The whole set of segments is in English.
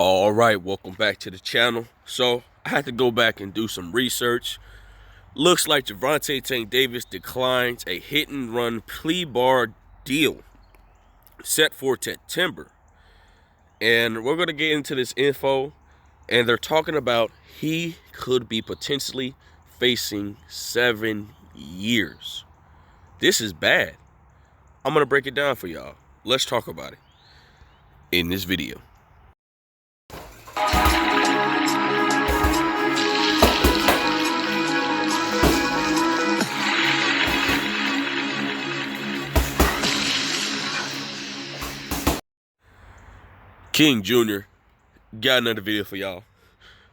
All right, welcome back to the channel. So I had to go back and do some research. Looks like Gervonta Tank Davis declines a hit and run plea bar deal set for September. And we're gonna get into this info, and they're talking about he could be potentially facing 7 years. This is bad. I'm gonna break it down for y'all. Let's talk about it in this video. King Jr. got another video for y'all.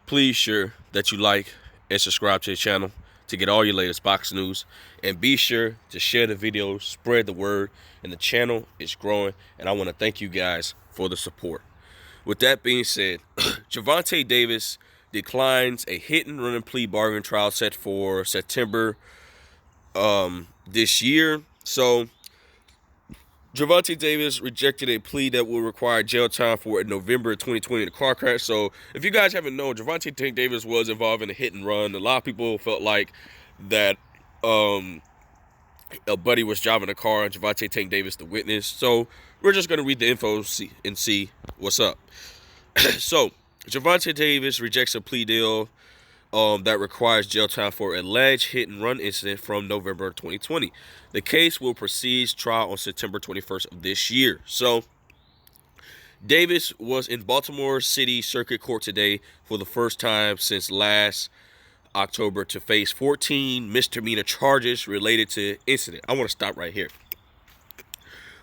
Please sure that you like and subscribe to the channel to get all your latest box news, and be sure to share the video, spread the word, and the channel is growing, and I want to thank you guys for the support. With that being said, Gervonta Davis declines a hit and run plea bargain trial set for September this year. So Gervonta Davis rejected a plea that will require jail time for in November 2020 in a car crash. So if you guys haven't known, Gervonta Davis was involved in a hit and run. A lot of people felt like that a buddy was driving a car and Gervonta Davis the witness. So we're just going to read the info and see what's up. So Gervonta Davis rejects a plea deal that requires jail time for alleged hit and run incident from November 2020. The case will proceed trial on September 21st of this year. So Davis was in Baltimore City Circuit Court today for the first time since last October to face 14 misdemeanor charges related to incident. I want to stop right here.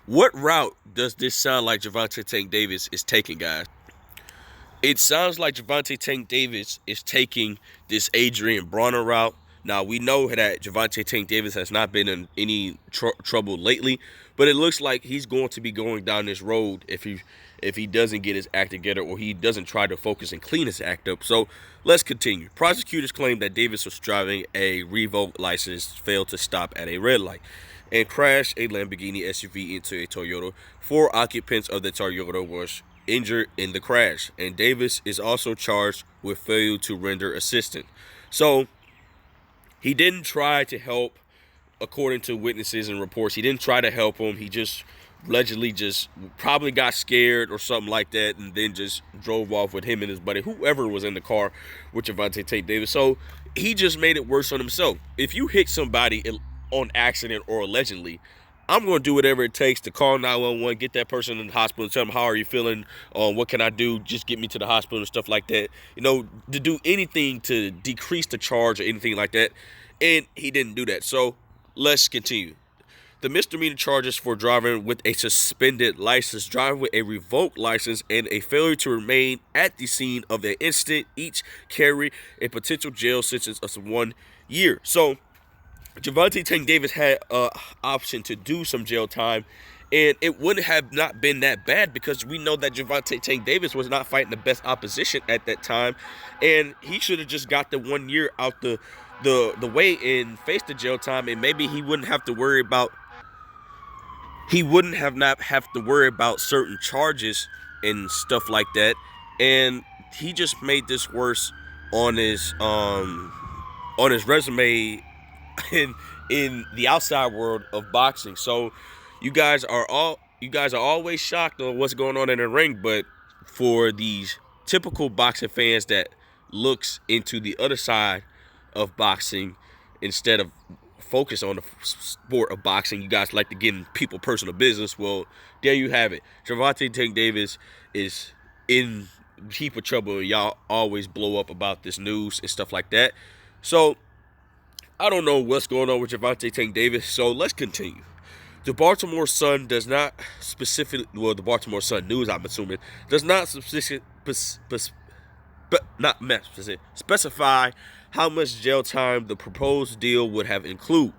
What route does this sound like Gervonta Tank Davis is taking, guys? It sounds like Gervonta Tank Davis is taking this Adrian Bronner route. Now, we know that Gervonta Tank Davis has not been in any trouble lately, but it looks like he's going to be going down this road if he doesn't get his act together, or he doesn't try to focus and clean his act up. So let's continue. Prosecutors claim that Davis was driving a revoked license, failed to stop at a red light, and crashed a Lamborghini SUV into a Toyota. 4 occupants of the Toyota were injured in the crash, and Davis is also charged with failure to render assistance. So he didn't try to help, according to witnesses and reports. He didn't try to help him. He just allegedly probably got scared or something like that, and then just drove off with him and his buddy, whoever was in the car with Gervonta Tank Davis. So he just made it worse on himself. If you hit somebody on accident or allegedly, I'm going to do whatever it takes to call 911, get that person in the hospital, and tell them, how are you feeling? What can I do? Just get me to the hospital and stuff like that. You know, to do anything to decrease the charge or anything like that. And he didn't do that. So let's continue. The misdemeanor charges for driving with a suspended license, driving with a revoked license, and a failure to remain at the scene of the incident each carry a potential jail sentence of 1 year. So Gervonta Tank Davis had an option to do some jail time, and it wouldn't have not been that bad, because we know that Gervonta Tank Davis was not fighting the best opposition at that time, and he should have just got the 1 year out the way and faced the jail time, and maybe he wouldn't have to worry about certain charges and stuff like that. And he just made this worse on his resume in the outside world of boxing. So you guys are always shocked on what's going on in the ring, but for these typical boxing fans that looks into the other side of boxing instead of focus on the sport of boxing, you guys like to get in people's personal business. Well, there you have it. Gervonta Tank Davis is in heap of trouble, and y'all always blow up about this news and stuff like that. So I don't know what's going on with Gervonta Tank Davis, so let's continue. The Baltimore Sun does not specifically, well, the Baltimore Sun News, I'm assuming, does not specify how much jail time the proposed deal would have include.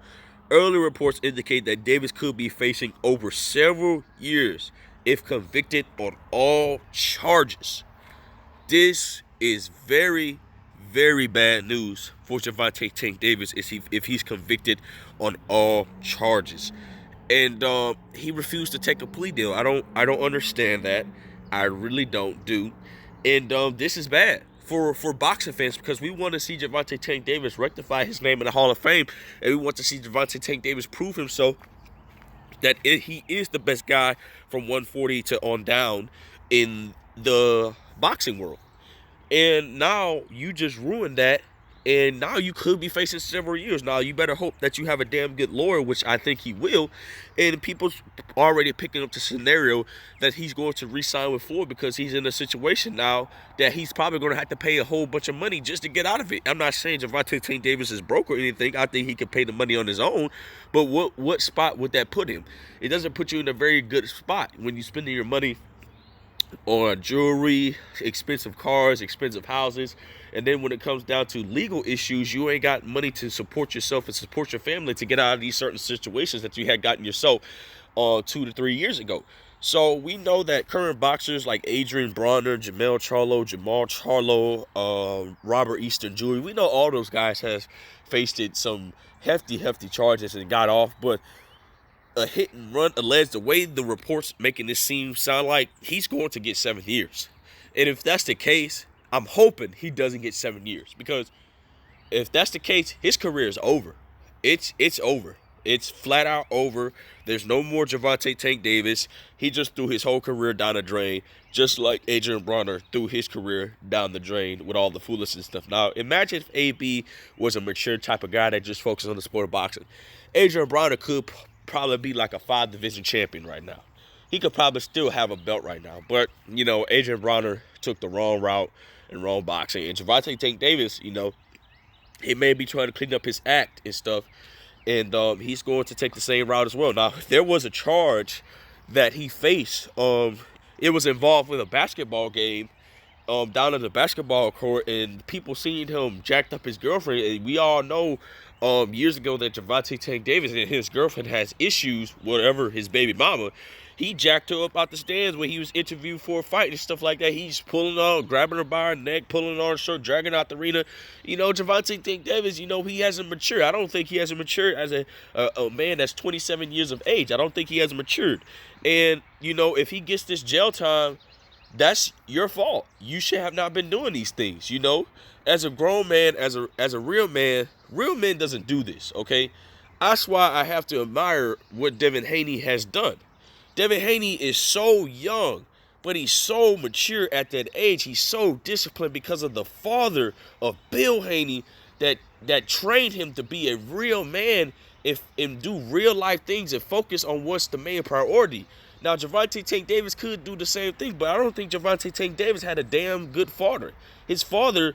Early reports indicate that Davis could be facing over several years if convicted on all charges. This is very, very bad news for Gervonta Tank Davis if he's convicted on all charges. And he refused to take a plea deal. I don't understand that. I really don't do. And this is bad for boxing fans, because we want to see Gervonta Tank Davis rectify his name in the Hall of Fame, and we want to see Gervonta Tank Davis prove himself that he is the best guy from 140 to on down in the boxing world. And now you just ruined that, and now you could be facing several years. Now you better hope that you have a damn good lawyer, which I think he will. And people's already picking up the scenario that he's going to re-sign with Floyd, because he's in a situation now that he's probably going to have to pay a whole bunch of money just to get out of it. I'm not saying Gervonta Tank Davis is broke or anything. I think he can pay the money on his own. But what spot would that put him? It doesn't put you in a very good spot when you're spending your money on jewelry, expensive cars, expensive houses, and then when it comes down to legal issues, you ain't got money to support yourself and support your family to get out of these certain situations that you had gotten yourself 2 to 3 years ago. So we know that current boxers like Adrian Bronner, Jamal Charlo, Robert Easton Jr., we know all those guys has faced some hefty charges and got off, but a hit and run alleged, the way the reports making this sound like he's going to get 7 years. And if that's the case, I'm hoping he doesn't get 7 years, because if that's the case, his career is over. It's over. It's flat out over. There's no more Gervonta Tank Davis. He just threw his whole career down the drain, just like Adrian Bronner threw his career down the drain with all the foolishness and stuff. Now, imagine if AB was a mature type of guy that just focuses on the sport of boxing. Adrian Bronner could probably be like a 5-division champion right now. He could probably still have a belt right now. But, Adrian Bronner took the wrong route and wrong boxing. And Gervonta Tank Davis, he may be trying to clean up his act and stuff. And he's going to take the same route as well. Now, there was a charge that he faced. It was involved with a basketball game down at the basketball court, and people seeing him jacked up his girlfriend. And we all know years ago that Gervonta Tank Davis and his girlfriend has issues, whatever, his baby mama. He jacked her up out the stands when he was interviewed for a fight and stuff like that. He's pulling on, grabbing her by her neck, pulling on her shirt, dragging out the arena. Gervonta Tank Davis, he hasn't matured. I don't think he hasn't matured as a man that's 27 years of age. I don't think he hasn't matured. And, if he gets this jail time, that's your fault. You should have not been doing these things, As a grown man, as a real man doesn't do this, okay? That's why I have to admire what Devin Haney has done. Devin Haney is so young, but he's so mature at that age. He's so disciplined because of the father of Bill Haney that trained him to be a real man and do real life things and focus on what's the main priority. Now, Gervonta Tank Davis could do the same thing, but I don't think Gervonta Tank Davis had a damn good father. His father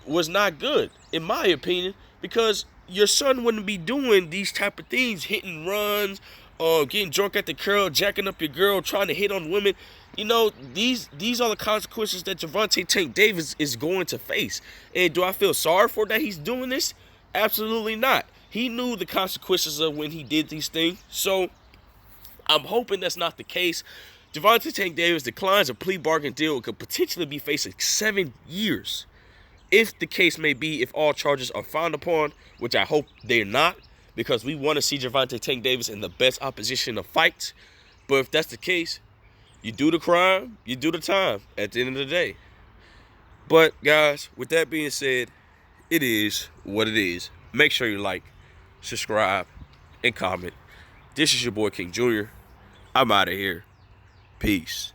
was not good, in my opinion, because your son wouldn't be doing these type of things, hitting runs, getting drunk at the curl, jacking up your girl, trying to hit on women. These are the consequences that Gervonta Tank Davis is going to face. And do I feel sorry for that he's doing this? Absolutely not. He knew the consequences of when he did these things. So I'm hoping that's not the case. Gervonta Tank Davis declines a plea bargain deal and could potentially be facing 7 years. If the case may be, if all charges are found upon, which I hope they're not, because we want to see Gervonta Tank Davis in the best opposition of fights. But if that's the case, you do the crime, you do the time at the end of the day. But, guys, with that being said, it is what it is. Make sure you like, subscribe, and comment. This is your boy King Jr. I'm out of here. Peace.